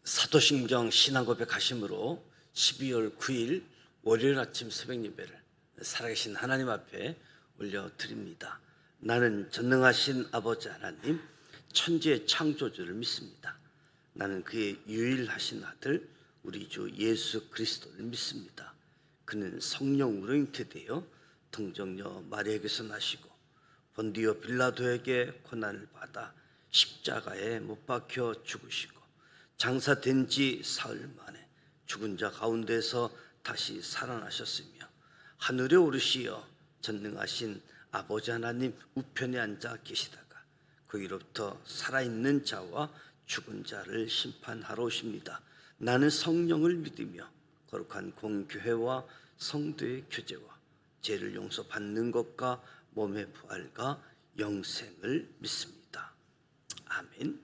사도신경 신앙고백 하심으로 12월 9일 월요일 아침 새벽 예배를 살아계신 하나님 앞에 올려드립니다. 나는 전능하신 아버지 하나님, 천지의 창조주를 믿습니다. 나는 그의 유일하신 아들 우리 주 예수 그리스도를 믿습니다. 그는 성령으로 잉태되어 동정녀 마리아에게서 나시고 본디오 빌라도에게 고난을 받아 십자가에 못 박혀 죽으시고 장사된 지 사흘 만에 죽은 자 가운데서 다시 살아나셨으며 하늘에 오르시어 전능하신 아버지 하나님 우편에 앉아 계시다가 거기로부터 살아있는 자와 죽은 자를 심판하러 오십니다. 나는 성령을 믿으며 거룩한 공교회와 성도의 교제와 죄를 용서받는 것과 몸의 부활과 영생을 믿습니다. 아멘.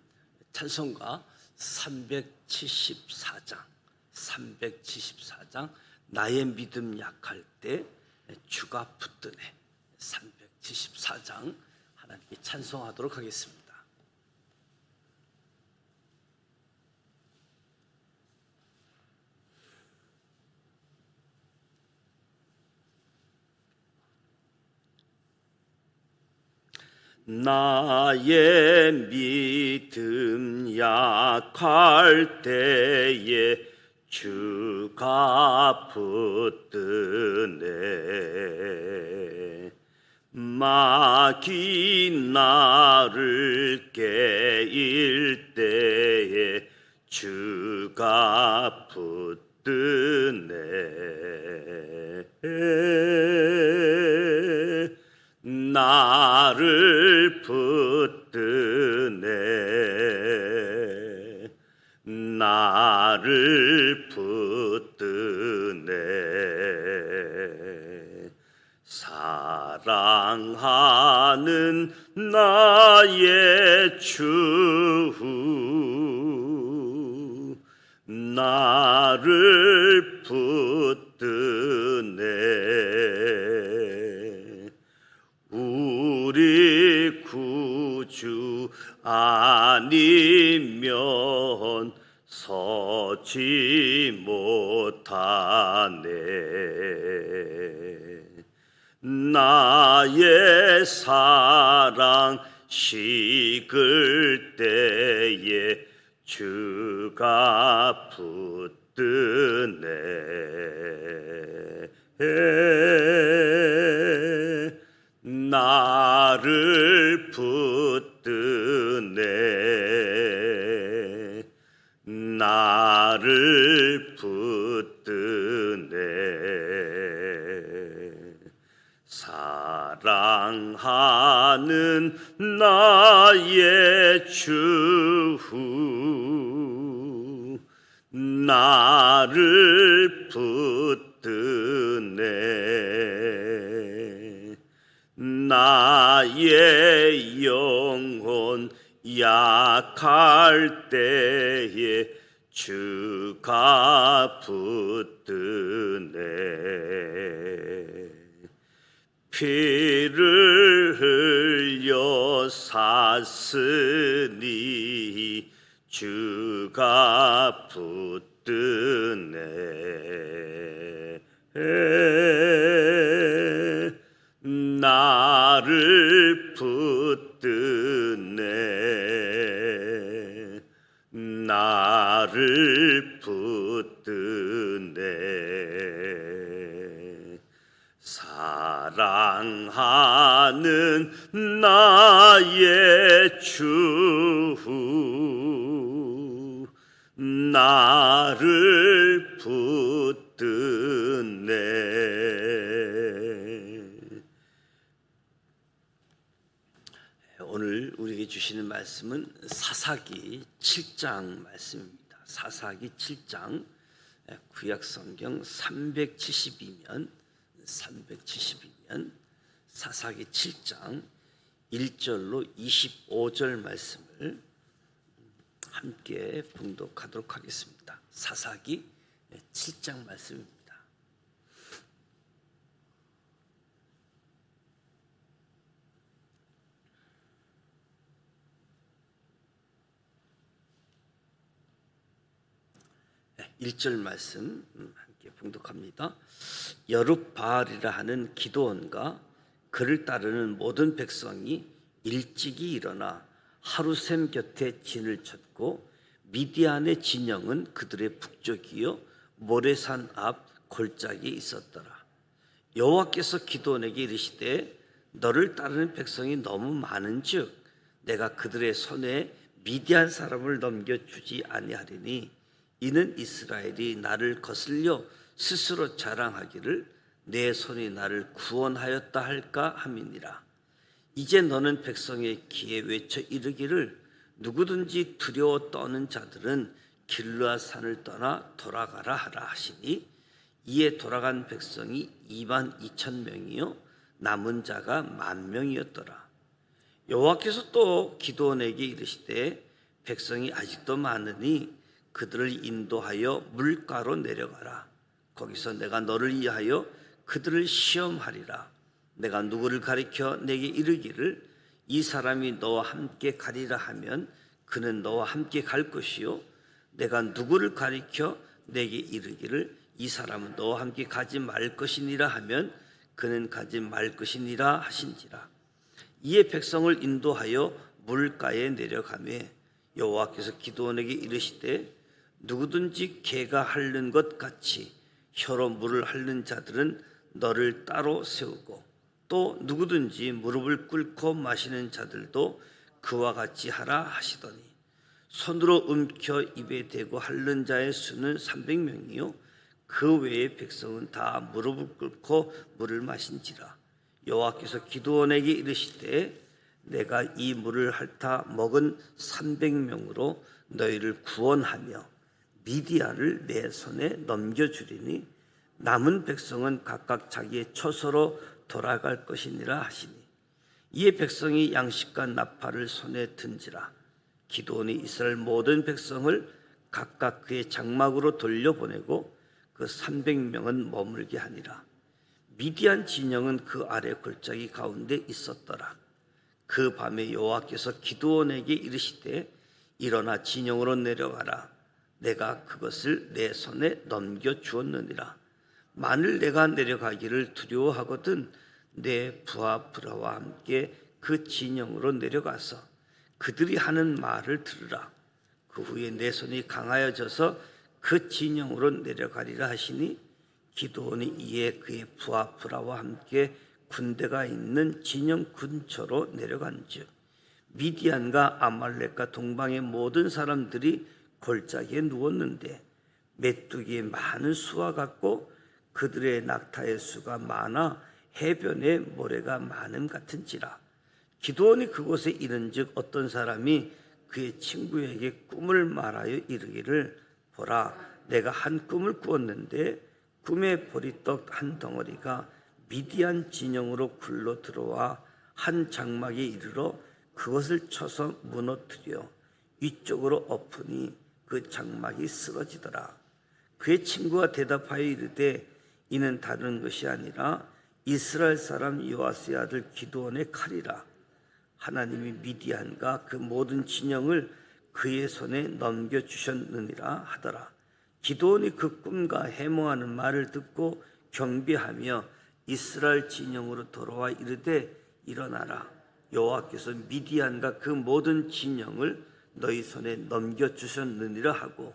찬송가 374장 나의 믿음 약할 때 주가 붙드네. 374장 하나님께 찬송하도록 하겠습니다. 나의 믿음 약할 때에 주가 붙드네. 마귀 나를 깨일 때에 주가 붙드네. 나를 붙드네. 나를 붙드네. 사랑하는 나의 주 나를 붙드네. 우리 구주 아니면 서지 못하네. 나의 사랑 식을 때에 주가 붙드네. 나를 붙드네. 나를 붙드네. 사랑하는 나의 주 나를 붙드네. 나의 영혼 약할 때에 주가 붙드네. 피를 흘려 샀으니 주가 붙드네. 나를 붙드네. 나를 붙드네. 사랑하는 나의 주 나를 붙드네. 오늘 우리에게 주시는 말씀은 사사기 7장 말씀입니다. 사사기 7장 구약성경 372면 사사기 7장 1절로 25절 말씀을 함께 봉독하도록 하겠습니다. 사사기 7장 말씀입니다. 1절 말씀 함께 봉독합니다. 여룹바알이라 하는 기드온과 그를 따르는 모든 백성이 일찍이 일어나 하루샘 곁에 진을 쳤고 미디안의 진영은 그들의 북쪽이요 모레산 앞 골짜기에 있었더라. 여호와께서 기드온에게 이르시되 너를 따르는 백성이 너무 많은즉 내가 그들의 손에 미디안 사람을 넘겨주지 아니하리니 이는 이스라엘이 나를 거슬려 스스로 자랑하기를 내 손이 나를 구원하였다 할까 함이니라. 이제 너는 백성의 귀에 외쳐 이르기를 누구든지 두려워 떠는 자들은 길르앗 산을 떠나 돌아가라 하라 하시니 이에 돌아간 백성이 22,000명이요 남은 자가 10,000명이었더라. 여호와께서 또 기드온에게 이르시되 백성이 아직도 많으니 그들을 인도하여 물가로 내려가라. 거기서 내가 너를 위하여 그들을 시험하리라. 내가 누구를 가리켜 내게 이르기를 이 사람이 너와 함께 가리라 하면 그는 너와 함께 갈 것이요 내가 누구를 가리켜 내게 이르기를 이 사람은 너와 함께 가지 말 것이니라 하면 그는 가지 말 것이니라 하신지라. 이에 백성을 인도하여 물가에 내려가매 여호와께서 기드온에게 이르시되 누구든지 개가 핥는 것 같이 혀로 물을 핥는 자들은 너를 따로 세우고 또 누구든지 무릎을 꿇고 마시는 자들도 그와 같이 하라 하시더니 손으로 움켜 입에 대고 핥는 자의 수는 300명이요 그 외의 백성은 다 무릎을 꿇고 물을 마신지라. 여호와께서 기드온에게 이르시되 내가 이 물을 핥아 먹은 300명으로 너희를 구원하며 미디안을 내 손에 넘겨주리니 남은 백성은 각각 자기의 처소로 돌아갈 것이니라 하시니 이에 백성이 양식과 나팔을 손에 든지라. 기드온이 이스라엘 모든 백성을 각각 그의 장막으로 돌려보내고 그 300명은 머물게 하니라. 미디안 진영은 그 아래 골짜기 가운데 있었더라. 그 밤에 여호와께서 기드온에게 이르시되 일어나 진영으로 내려가라. 내가 그것을 내 손에 넘겨주었느니라. 만일 내가 내려가기를 두려워하거든 내 부하 브라와 함께 그 진영으로 내려가서 그들이 하는 말을 들으라. 그 후에 내 손이 강하여져서 그 진영으로 내려가리라 하시니 기드온이 이에 그의 부하 브라와 함께 군대가 있는 진영 근처로 내려간즉 미디안과 아말렉과 동방의 모든 사람들이 골짜기에 누웠는데 메뚜기의 많은 수와 같고 그들의 낙타의 수가 많아 해변에 모래가 많음 같은지라. 기드온이 그곳에 이른즉 어떤 사람이 그의 친구에게 꿈을 말하여 이르기를 보라 내가 한 꿈을 꾸었는데 꿈에 보리떡 한 덩어리가 미디안 진영으로 굴러 들어와 한 장막에 이르러 그것을 쳐서 무너뜨려 위쪽으로 엎으니 그 장막이 쓰러지더라. 그의 친구가 대답하여 이르되 이는 다른 것이 아니라 이스라엘 사람 요아스의 아들 기드온의 칼이라. 하나님이 미디안과 그 모든 진영을 그의 손에 넘겨주셨느니라 하더라. 기드온이 그 꿈과 해몽하는 말을 듣고 경배하며 이스라엘 진영으로 돌아와 이르되 일어나라. 여호와께서 미디안과 그 모든 진영을 너희 손에 넘겨주셨느니라 하고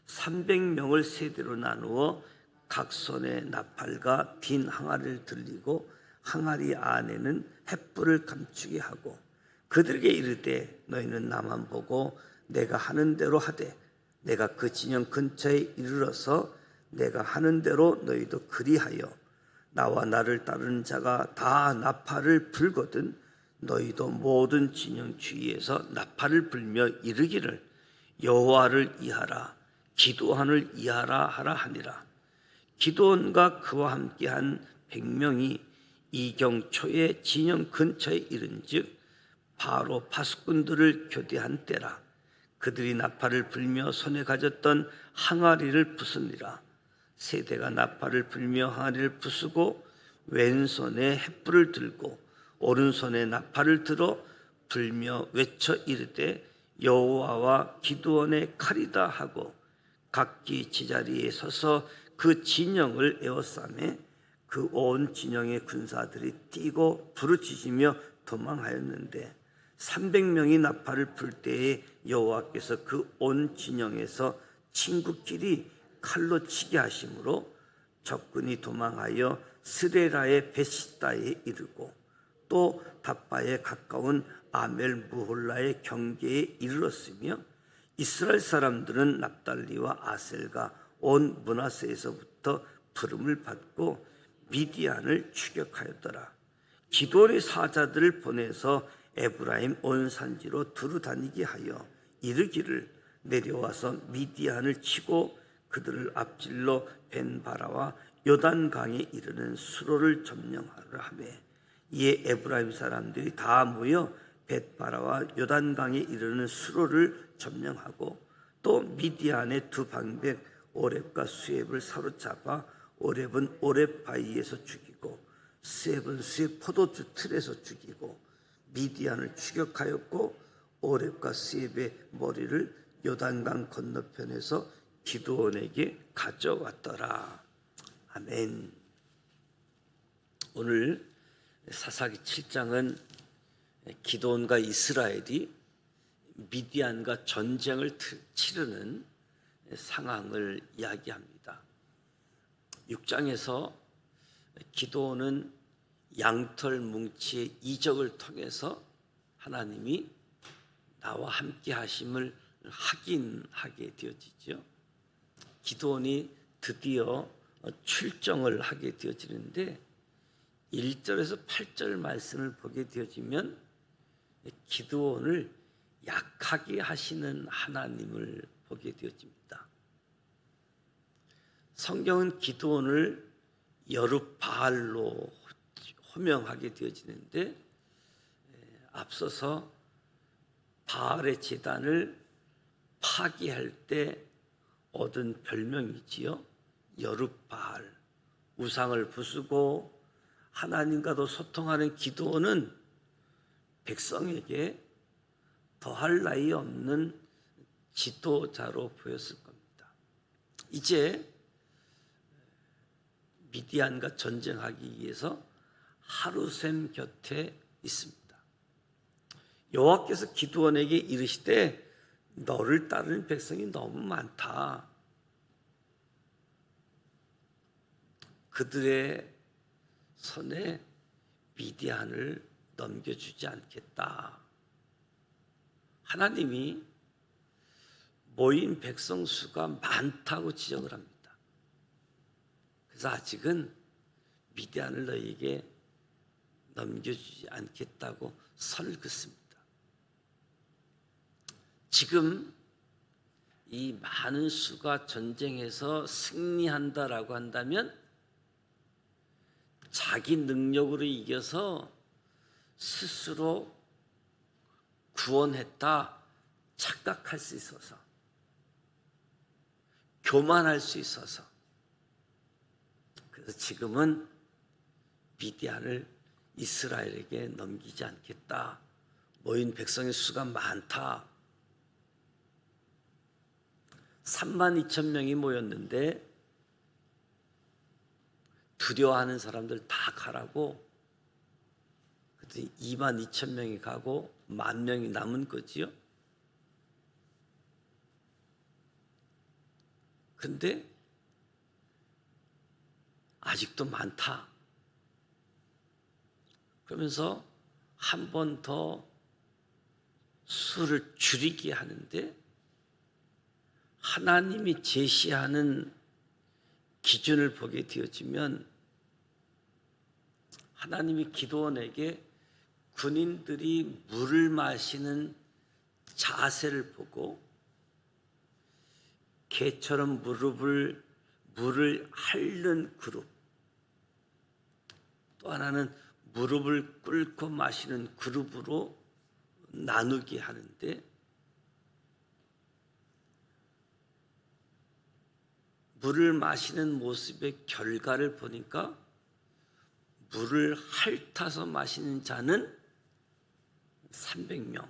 300명을 세대로 나누어 각 손에 나팔과 빈 항아리를 들리고 항아리 안에는 횃불을 감추게 하고 그들에게 이르되 너희는 나만 보고 내가 하는 대로 하되 내가 그 진영 근처에 이르러서 내가 하는 대로 너희도 그리하여 나와 나를 따르는 자가 다 나팔을 불거든 너희도 모든 진영 주위에서 나팔을 불며 이르기를 여호와를 이하라 기드온을 이하라 하라 하니라. 기드온과 그와 함께한 100명이 이경초의 진영 근처에 이른즉 바로 파수꾼들을 교대한 때라. 그들이 나팔을 불며 손에 가졌던 항아리를 부수니라. 세대가 나팔을 불며 항아리를 부수고 왼손에 횃불을 들고 오른손에 나팔을 들어 불며 외쳐 이르되 여호와와 기드온의 칼이다 하고 각기 제자리에 서서 그 진영을 에워싸매 그 온 진영의 군사들이 뛰고 부르짖으며 도망하였는데 300명이 나팔을 불 때에 여호와께서 그 온 진영에서 친구끼리 칼로 치게 하심으로 적군이 도망하여 스레라의 베시다에 이르고 또 답바에 가까운 아멜 무홀라의 경계에 이르렀으며 이스라엘 사람들은 납달리와 아셀과 온 므낫세에서부터 부름을 받고 미디안을 추격하였더라. 기드온의 사자들을 보내서 에브라임 온 산지로 두루 다니게 하여 이르기를 내려와서 미디안을 치고 그들을 앞질러 벤바라와 요단강에 이르는 수로를 점령하라 하며 이에 에브라임 사람들이 다 모여 벳바라와 요단강에 이르는 수로를 점령하고 또 미디안의 두 방백 오렙과 수렙을 사로잡아 오렙은 오렙 바위에서 죽이고 수렙은 수렙 포도주 틀에서 죽이고 미디안을 추격하였고 오렙과 수렙의 머리를 요단강 건너편에서 기드온에게 가져왔더라. 아멘. 오늘 사사기 7장은 기드온과 이스라엘이 미디안과 전쟁을 치르는 상황을 이야기합니다. 6장에서 기드온은 양털 뭉치의 이적을 통해서 하나님이 나와 함께 하심을 확인하게 되어지죠. 기드온이 드디어 출정을 하게 되어지는데 1절에서 8절 말씀을 보게 되어지면 기드온을 약하게 하시는 하나님을 보게 되어집니다. 성경은 기드온을 여룹바알로 호명하게 되어지는데 앞서서 바알의 제단을 파괴할 때 얻은 별명이지요. 여룹바알, 우상을 부수고 하나님과도 소통하는 기드온은 백성에게 더할 나위 없는 지도자로 보였을 겁니다. 이제 미디안과 전쟁하기 위해서 하루셈 곁에 있습니다. 여호와께서 기드온에게 이르시되 너를 따르는 백성이 너무 많다. 그들의 손에 미디안을 넘겨주지 않겠다. 하나님이 모인 백성 수가 많다고 지적을 합니다. 그래서 아직은 미디안을 너희에게 넘겨주지 않겠다고 선을 긋습니다. 지금 이 많은 수가 전쟁에서 승리한다라고 한다면 자기 능력으로 이겨서 스스로 구원했다 착각할 수 있어서, 교만할 수 있어서, 그래서 지금은 미디안을 이스라엘에게 넘기지 않겠다. 모인 백성의 수가 많다. 32,000명이 모였는데 두려워하는 사람들 다 가라고 그랬더니 22,000명이 가고 10,000명이 남은 거지요. 그런데 아직도 많다. 그러면서 한 번 더 수를 줄이게 하는데 하나님이 제시하는 기준을 보게 되어지면 하나님이 기드온에게 군인들이 물을 마시는 자세를 보고 개처럼 물을 핥는 그룹, 또 하나는 무릎을 꿇고 마시는 그룹으로 나누게 하는데 물을 마시는 모습의 결과를 보니까 물을 핥아서 마시는 자는 300명,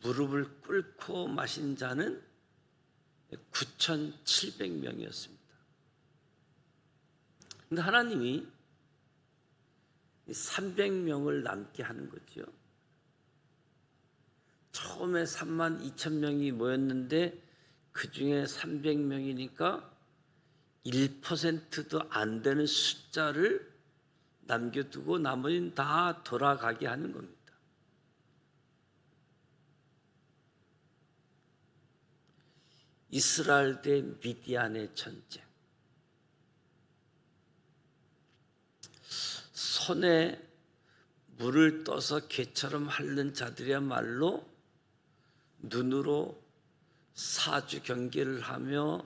무릎을 꿇고 마시는 자는 9,700명이었습니다. 근데 하나님이 300명을 남게 하는 거죠. 처음에 32,000명이 모였는데 그 중에 300명이니까 1%도 안 되는 숫자를 남겨두고 나머지는 다 돌아가게 하는 겁니다. 이스라엘 대 미디안의 전쟁. 손에 물을 떠서 개처럼 핥는 자들이야말로 눈으로 사주 경계를 하며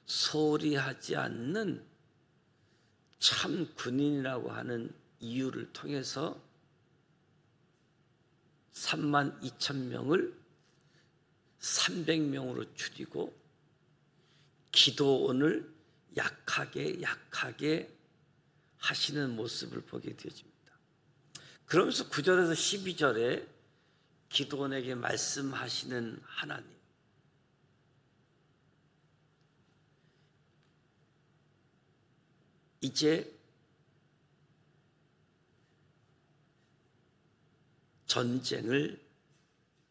소홀히 하지 않는 참 군인이라고 하는 이유를 통해서 32,000명을 300명으로 줄이고 기도원을 약하게 하시는 모습을 보게 되어집니다. 그러면서 9절에서 12절에 기도원에게 말씀하시는 하나님, 이제 전쟁을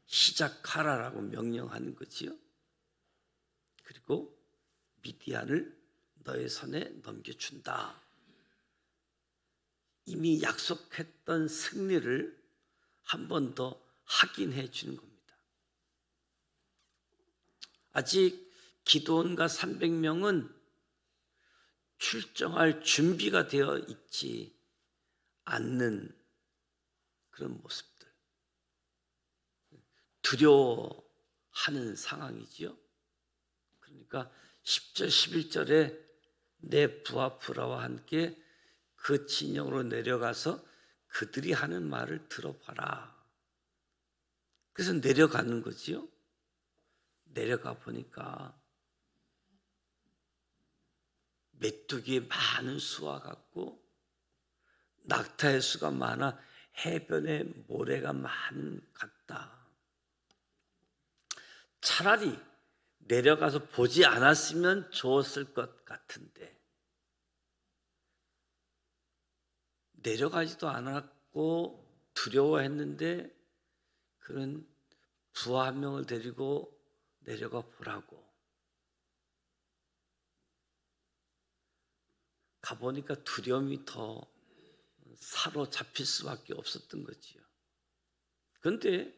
시작하라라고 명령하는 거지요. 그리고 미디안을 너의 손에 넘겨준다. 이미 약속했던 승리를 한 번 더 확인해 주는 겁니다. 아직 기드온과 300명은 출정할 준비가 되어 있지 않는 그런 모습들, 두려워하는 상황이지요. 그러니까 10절 11절에 내 부하 브라와 함께 그 진영으로 내려가서 그들이 하는 말을 들어봐라. 그래서 내려가는 거지요. 내려가 보니까 메뚜기의 많은 수와 같고 낙타의 수가 많아 해변에 모래가 많은 같다. 차라리 내려가서 보지 않았으면 좋았을 것 같은데 내려가지도 않았고 두려워했는데 그는 부하 한 명을 데리고 내려가 보라고. 가보니까 두려움이 더 사로잡힐 수밖에 없었던 거지요. 그런데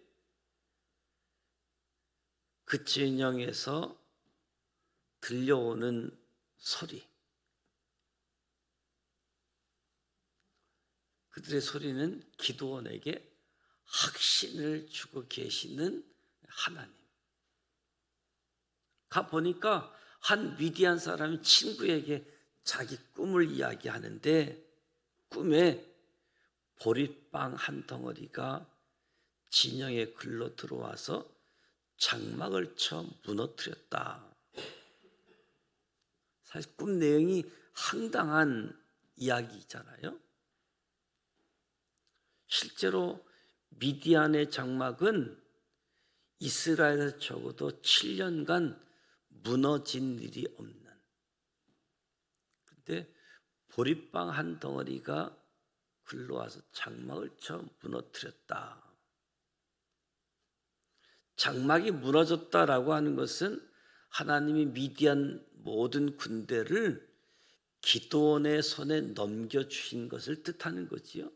그 진영에서 들려오는 소리, 그들의 소리는 기드온에게 확신을 주고 계시는 하나님. 가보니까 한 미디안 사람이 친구에게 자기 꿈을 이야기하는데 꿈에 보리빵 한 덩어리가 진영에 글로 들어와서 장막을 쳐 무너뜨렸다. 사실 꿈 내용이 황당한 이야기잖아요. 실제로 미디안의 장막은 이스라엘에서 적어도 7년간 무너진 일이 없는, 근데 보리빵 한 덩어리가 굴러와서 장막을 쳐 무너뜨렸다. 장막이 무너졌다라고 하는 것은 하나님이 미디안 모든 군대를 기드온의 손에 넘겨주신 것을 뜻하는 거지요.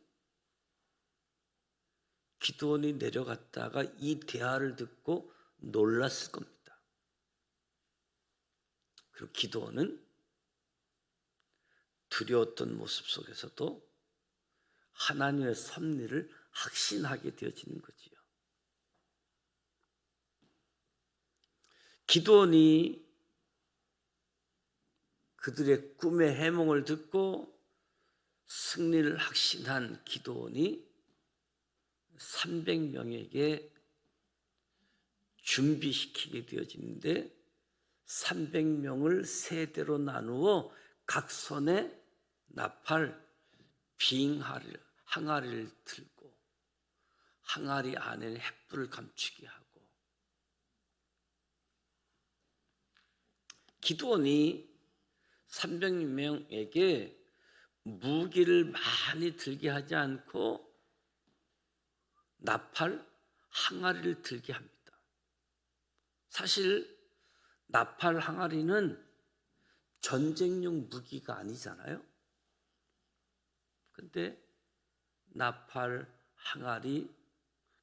기드온이 내려갔다가 이 대화를 듣고 놀랐을 겁니다. 그리고 기드온은 두려웠던 모습 속에서도 하나님의 섭리를 확신하게 되어지는 거지요. 기드온이 그들의 꿈의 해몽을 듣고 승리를 확신한 기드온이 300명에게 준비시키게 되어지는데 300명을 세대로 나누어 각 손에 나팔 항아리를 들고 항아리 안에는 횃불을 감추게 하고 기드온이 300명에게 무기를 많이 들게 하지 않고 나팔 항아리를 들게 합니다. 사실 나팔 항아리는 전쟁용 무기가 아니잖아요. 근데 나팔 항아리,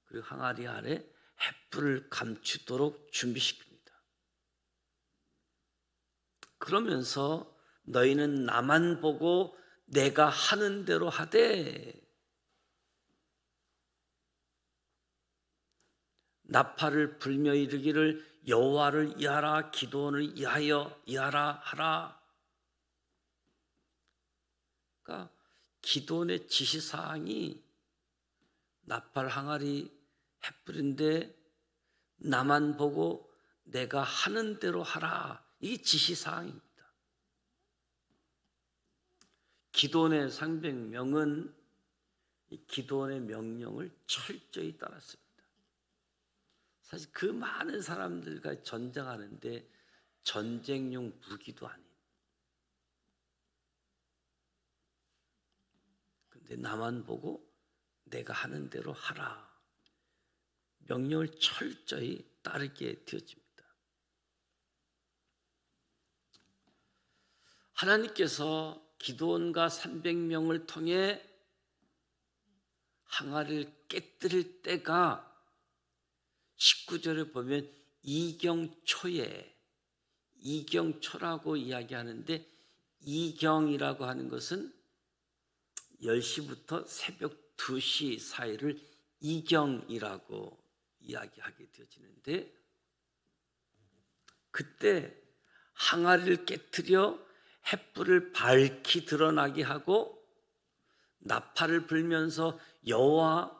그리고 항아리 아래 횃불을 감추도록 준비시킵니다. 그러면서 너희는 나만 보고 내가 하는 대로 하되, 나팔을 불며 이르기를 여호와를 이하라, 기드온을 이하여 이하라 하라. 그러니까 기드온의 지시사항이 나팔 항아리 횃불인데 나만 보고 내가 하는 대로 하라. 이게 지시사항입니다. 기드온의 300명은 기드온의 명령을 철저히 따랐습니다. 사실 그 많은 사람들과 전쟁하는데 전쟁용 무기도 아닌, 근데 나만 보고 내가 하는 대로 하라. 명령을 철저히 따르게 되어집니다. 하나님께서 기드온과 300명을 통해 항아리를 깨뜨릴 때가 19절에 보면 이경초에, 이경초라고 이야기하는데, 이경이라고 하는 것은 10시부터 새벽 2시 사이를 이경이라고 이야기하게 되어지는데, 그때 항아리를 깨뜨려 횃불을 밝히 드러나게 하고 나팔을 불면서 여호와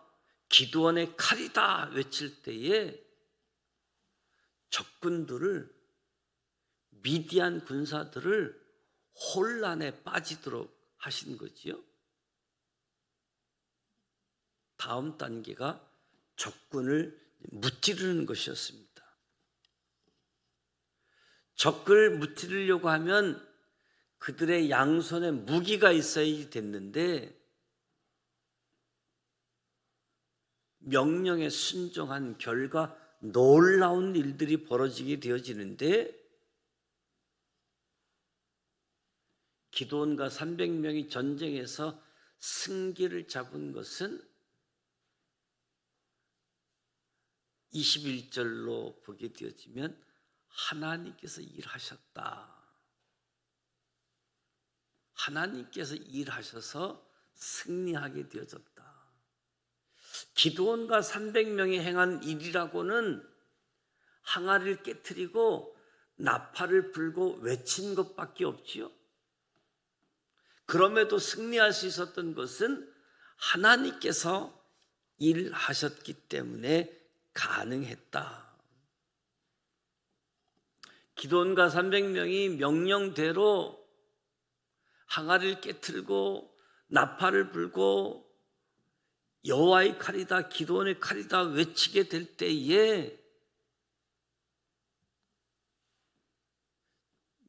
기드온의 칼이다 외칠 때에 적군들을, 미디안 군사들을 혼란에 빠지도록 하신 거지요. 다음 단계가 적군을 무찌르는 것이었습니다. 적을 무찌르려고 하면 그들의 양손에 무기가 있어야 됐는데, 명령에 순종한 결과 놀라운 일들이 벌어지게 되어지는데, 기드온과 300명이 전쟁에서 승기를 잡은 것은 21절로 보게 되어지면 하나님께서 일하셨다. 하나님께서 일하셔서 승리하게 되어졌다. 기드온과 300명이 행한 일이라고는 항아리를 깨뜨리고 나팔을 불고 외친 것밖에 없지요. 그럼에도 승리할 수 있었던 것은 하나님께서 일하셨기 때문에 가능했다. 기드온과 300명이 명령대로 항아리를 깨뜨리고 나팔을 불고 여호와의 칼이다, 기드온의 칼이다 외치게 될 때에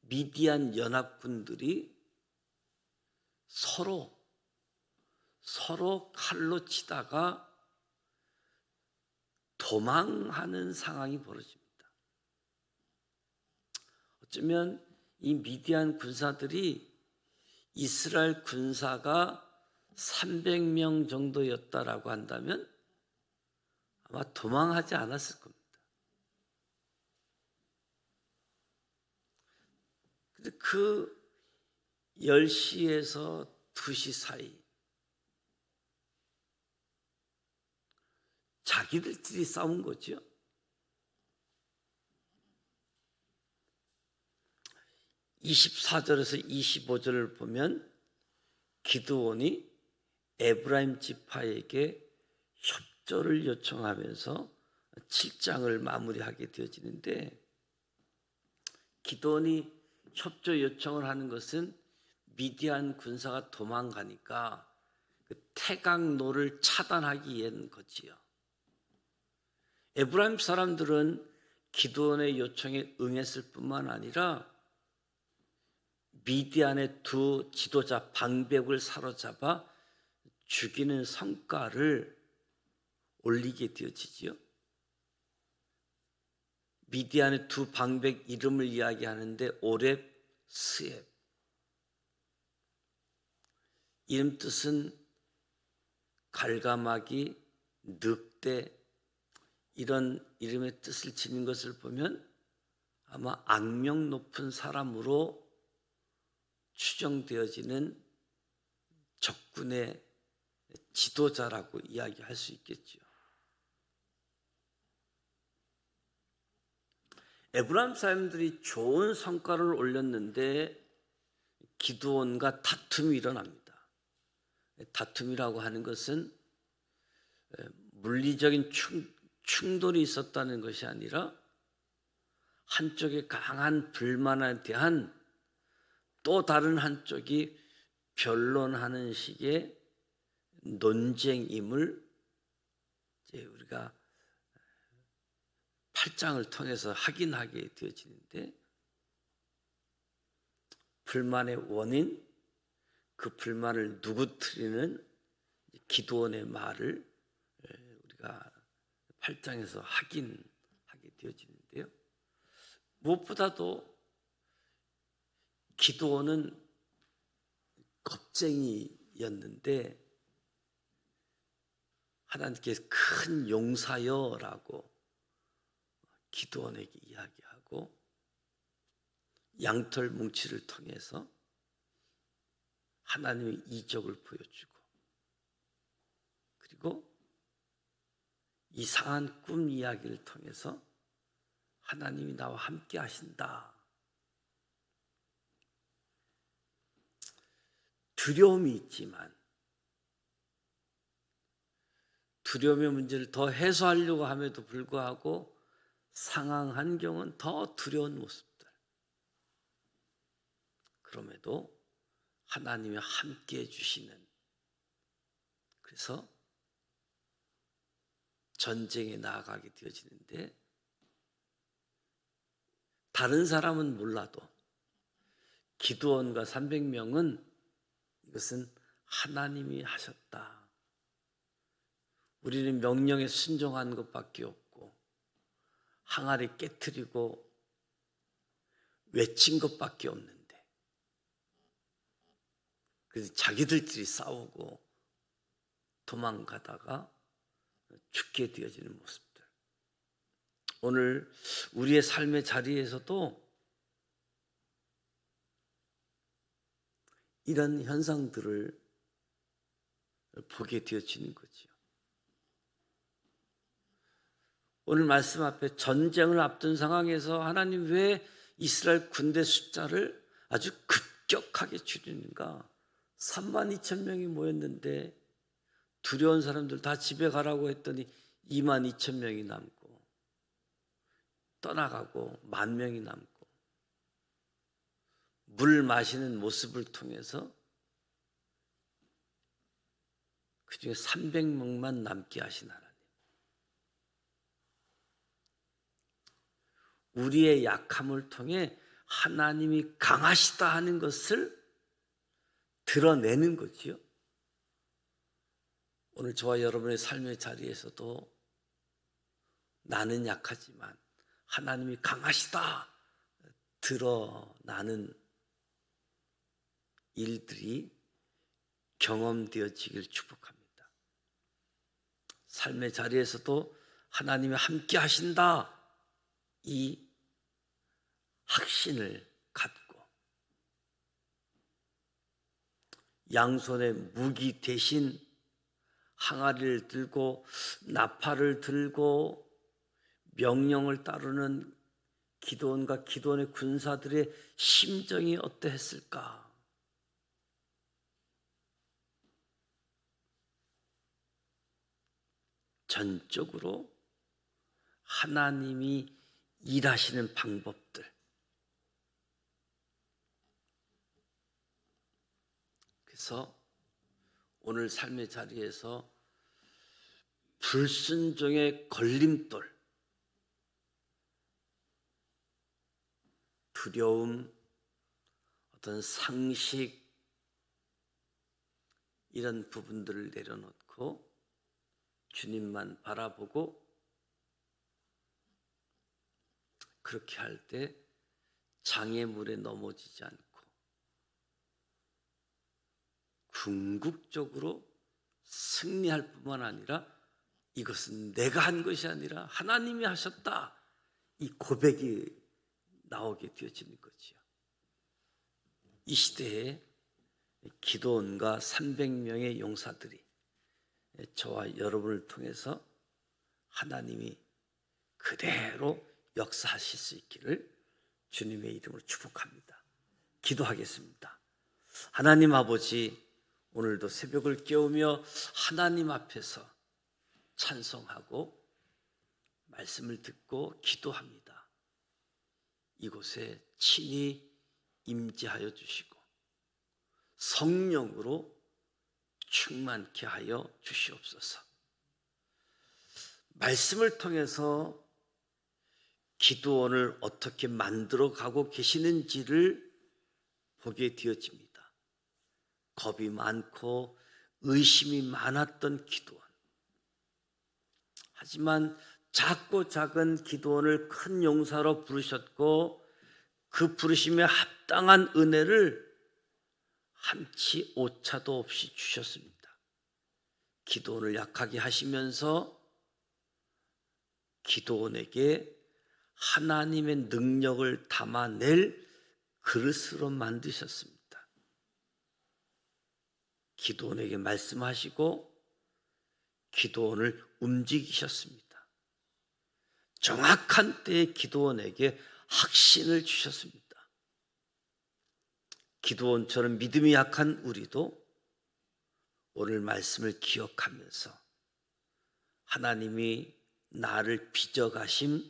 미디안 연합군들이 서로 칼로 치다가 도망하는 상황이 벌어집니다. 어쩌면 이 미디안 군사들이 이스라엘 군사가 300명 정도였다라고 한다면 아마 도망하지 않았을 겁니다. 근데 그 10시에서 2시 사이 자기들끼리 싸운 거죠. (24절에서 25절을) 보면 기드온이 에브라임 지파에게 협조를 요청하면서 7장을 마무리하게 되어지는데, 기드온이 협조 요청을 하는 것은 미디안 군사가 도망가니까 그 태강로를 차단하기 위한 거지요. 에브라임 사람들은 기드온의 요청에 응했을 뿐만 아니라 미디안의 두 지도자 방백을 사로잡아 죽이는 성과를 올리게 되어지지요. 미디안의 두 방백 이름을 이야기하는데 오렙, 스앱. 이름 뜻은 갈가마기, 늑대, 이런 이름의 뜻을 지닌 것을 보면 아마 악명 높은 사람으로 추정되어지는 적군의 지도자라고 이야기할 수 있겠죠. 에브라임 사람들이 좋은 성과를 올렸는데 기드온과 다툼이 일어납니다. 다툼이라고 하는 것은 물리적인 충돌이 있었다는 것이 아니라 한쪽의 강한 불만에 대한 또 다른 한쪽이 변론하는 식의 논쟁임을 이제 우리가 8장을 통해서 확인하게 되어지는데, 불만의 원인, 그 불만을 누구트리는 기드온의 말을 우리가 8장에서 확인하게 되어지는데요. 무엇보다도 기드온은 겁쟁이였는데 하나님께서 큰 용사여라고 기드온에게 이야기하고 양털 뭉치를 통해서 하나님의 이적을 보여주고, 그리고 이상한 꿈 이야기를 통해서 하나님이 나와 함께 하신다. 두려움이 있지만 두려움의 문제를 더 해소하려고 함에도 불구하고 상황 환경은 더 두려운 모습들. 그럼에도 하나님이 함께 해주시는, 그래서 전쟁에 나아가게 되어지는데, 다른 사람은 몰라도 기드온과 300명은 이것은 하나님이 하셨다. 우리는 명령에 순종한 것밖에 없고 항아리 깨트리고 외친 것밖에 없는데, 그래서 자기들끼리 싸우고 도망가다가 죽게 되어지는 모습들. 오늘 우리의 삶의 자리에서도 이런 현상들을 보게 되어지는 거지요. 오늘 말씀 앞에 전쟁을 앞둔 상황에서 하나님 왜 이스라엘 군대 숫자를 아주 급격하게 줄이는가? 32,000명이 모였는데 두려운 사람들 다 집에 가라고 했더니 22,000명이 남고, 떠나가고 10,000명이 남고, 물 마시는 모습을 통해서 그중에 300명만 남게 하신 하나님. 우리의 약함을 통해 하나님이 강하시다 하는 것을 드러내는 거지요. 오늘 저와 여러분의 삶의 자리에서도 나는 약하지만 하나님이 강하시다 드러나는 일들이 경험되어지길 축복합니다. 삶의 자리에서도 하나님이 함께 하신다, 이 확신을 갖고 양손에 무기 대신 항아리를 들고 나팔을 들고 명령을 따르는 기드온과 기드온의 군사들의 심정이 어떠했을까? 전적으로 하나님이 일하시는 방법들, 그래서 오늘 삶의 자리에서 불순종의 걸림돌, 두려움, 어떤 상식 이런 부분들을 내려놓고 주님만 바라보고 그렇게 할 때 장애물에 넘어지지 않고 궁극적으로 승리할 뿐만 아니라 이것은 내가 한 것이 아니라 하나님이 하셨다, 이 고백이 나오게 되어지는 거지요. 이 시대에 기도원과 300명의 용사들이 저와 여러분을 통해서 하나님이 그대로 역사하실 수 있기를 주님의 이름으로 축복합니다. 기도하겠습니다. 하나님 아버지, 오늘도 새벽을 깨우며 하나님 앞에서 찬송하고 말씀을 듣고 기도합니다. 이곳에 친히 임재하여 주시고 성령으로 충만케 하여 주시옵소서. 말씀을 통해서 기도원을 어떻게 만들어 가고 계시는지를 보게 되어집니다. 겁이 많고 의심이 많았던 기도원, 하지만 작고 작은 기도원을 큰 용사로 부르셨고 그 부르심에 합당한 은혜를 한치 오차도 없이 주셨습니다. 기도원을 약하게 하시면서 기도원에게 하나님의 능력을 담아낼 그릇으로 만드셨습니다. 기도원에게 말씀하시고 기도원을 움직이셨습니다. 정확한 때에 기도원에게 확신을 주셨습니다. 기도원처럼 믿음이 약한 우리도 오늘 말씀을 기억하면서 하나님이 나를 빚어가심,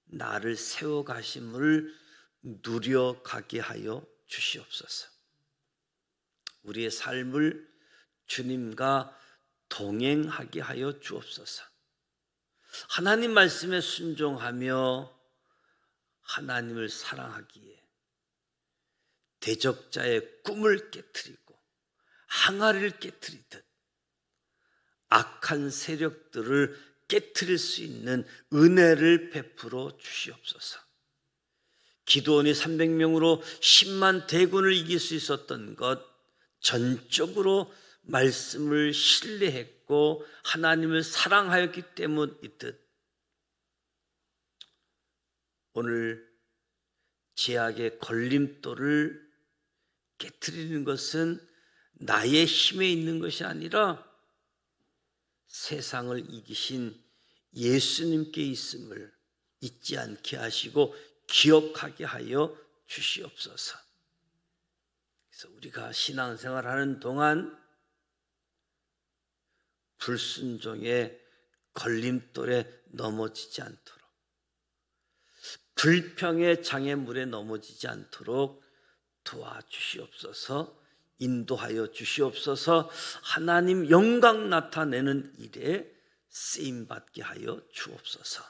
나를 세워가심을 누려가게 하여 주시옵소서. 우리의 삶을 주님과 동행하게 하여 주옵소서. 하나님 말씀에 순종하며 하나님을 사랑하기에 대적자의 꿈을 깨트리고 항아리를 깨트리듯 악한 세력들을 깨트릴 수 있는 은혜를 베풀어 주시옵소서. 기도원이 300명으로 10만 대군을 이길 수 있었던 것, 전적으로 말씀을 신뢰했고 하나님을 사랑하였기 때문이듯 오늘 제약의 걸림돌을 깨트리는 것은 나의 힘에 있는 것이 아니라 세상을 이기신 예수님께 있음을 잊지 않게 하시고 기억하게 하여 주시옵소서. 그래서 우리가 신앙생활하는 동안 불순종의 걸림돌에 넘어지지 않도록, 불평의 장애물에 넘어지지 않도록 도와주시옵소서. 인도하여 주시옵소서. 하나님 영광 나타내는 일에 쓰임받게 하여 주옵소서.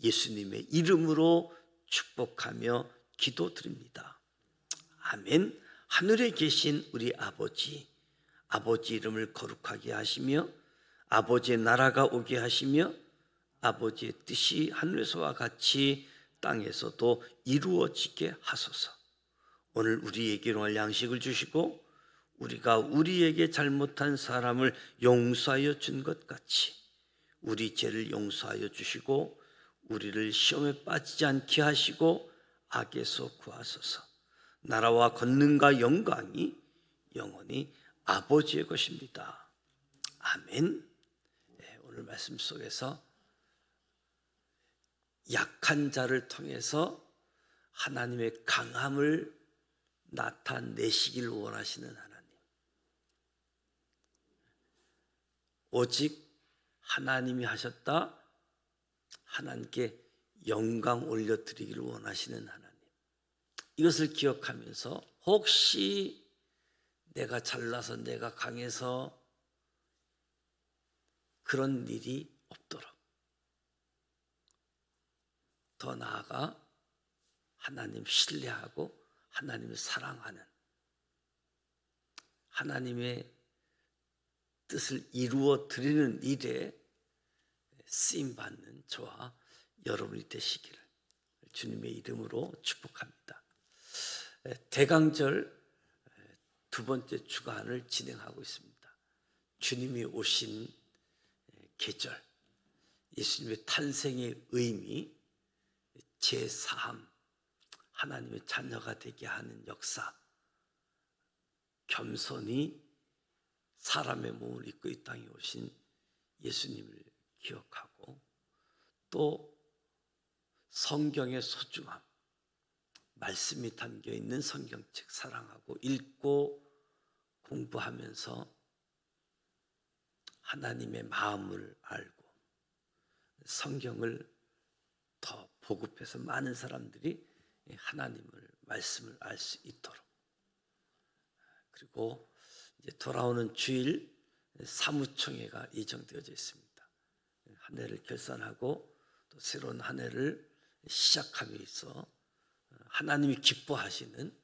예수님의 이름으로 축복하며 기도드립니다. 아멘. 하늘에 계신 우리 아버지, 아버지 이름을 거룩하게 하시며 아버지의 나라가 오게 하시며 아버지의 뜻이 하늘에서와 같이 땅에서도 이루어지게 하소서. 오늘 우리에게 일용할 양식을 주시고 우리가 우리에게 잘못한 사람을 용서하여 준 것 같이 우리 죄를 용서하여 주시고 우리를 시험에 빠지지 않게 하시고 악에서 구하소서. 나라와 권능과 영광이 영원히 아버지의 것입니다. 아멘. 네, 오늘 말씀 속에서 약한 자를 통해서 하나님의 강함을 나타내시길 원하시는 하나님, 오직 하나님이 하셨다, 하나님께 영광 올려드리기를 원하시는 하나님, 이것을 기억하면서 혹시 내가 잘나서 내가 강해서 그런 일이 없도록 더 나아가 하나님 신뢰하고 하나님을 사랑하는, 하나님의 뜻을 이루어 드리는 일에 쓰임 받는 저와 여러분이 되시기를 주님의 이름으로 축복합니다. 대강절 두 번째 주간을 진행하고 있습니다. 주님이 오신 계절, 예수님의 탄생의 의미, 제사함, 하나님의 자녀가 되게 하는 역사, 겸손히 사람의 몸을 입고 이 땅에 오신 예수님을 기억하고, 또 성경의 소중함, 말씀이 담겨 있는 성경책 사랑하고 읽고 공부하면서 하나님의 마음을 알고 성경을 더 보급해서 많은 사람들이 하나님을 말씀을 알 수 있도록, 그리고 이제 돌아오는 주일 사무총회가 예정되어져 있습니다. 한 해를 결산하고 또 새로운 한 해를 시작함에 있어 하나님이 기뻐하시는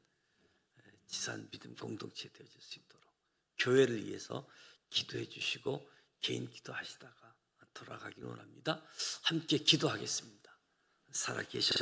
지산 믿음 공동체 되어질 수 있도록 교회를 위해서 기도해 주시고 개인 기도하시다가 돌아가기를 원합니다. 함께 기도하겠습니다. 살아계셔